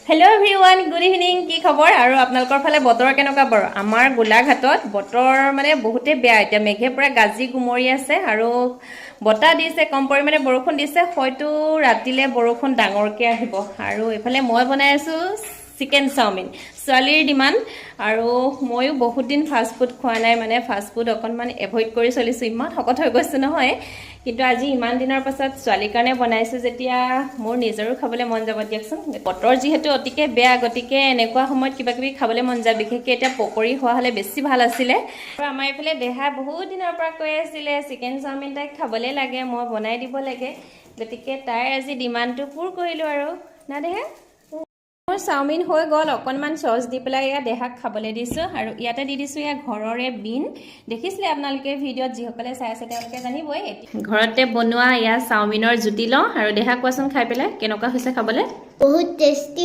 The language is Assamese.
Hello' everyone, good evening. কি খবৰ আৰু আপোনালোকৰ ফালে বতৰ কেনেকুৱা বাৰু? আমাৰ গোলাঘাটত বতৰ মানে বহুতেই বেয়া। এতিয়া মেঘে পুৰা গাজি গুমৰি আছে আৰু বতাহ দিছে, কম পৰিমাণে বৰষুণ দিছে। হয়তো ৰাতিলৈ বৰষুণ ডাঙৰকৈ আহিব। আৰু এইফালে মই বনাই আছোঁ চিকেন চাওমিন। ছোৱালীৰ ডিমাণ্ড আৰু ময়ো বহুত দিন ফাষ্টফুড খোৱা নাই, মানে ফাষ্টফুড অকণমান এভইড কৰি চলিছোঁ। ইমান শকত হৈ গৈছোঁ নহয়, কিন্তু আজি ইমান দিনৰ পাছত ছোৱালীৰ কাৰণে বনাইছোঁ যেতিয়া মোৰ নিজৰো খাবলৈ মন যাব দিয়কচোন। বতৰ যিহেতু অতিকে বেয়া, গতিকে এনেকুৱা সময়ত কিবা কিবি খাবলৈ মন যায়। বিশেষকৈ এতিয়া পকৰি হোৱা হ'লে বেছি ভাল আছিলে। আৰু আমাৰ এইফালে দেহা বহুত দিনৰ পৰা কৈ আছিলে চিকেন চাওমিন তাইক খাবলৈ লাগে, মই বনাই দিব লাগে। গতিকে তাইৰ আজি ডিমাণ্ডটো পূৰ কৰিলোঁ আৰু না দেহা। মোৰ চাওমিন হৈ গ'ল। অকণমান চচ দি পেলাই এয়া দেহাক খাবলৈ দিছোঁ আৰু ইয়াতে দি দিছোঁ এয়া ঘৰৰে বিন। দেখিছিলে আপোনালোকে ভিডিঅ'ত, যিসকলে চাই আছে তেওঁলোকে জানিবই। ঘৰতে বনোৱা এয়া চাওমিনৰ জুতি লওঁ আৰু দেহাক কোৱাচোন খাই পেলাই কেনেকুৱা হৈছে খাবলৈ? বহুত টেষ্টি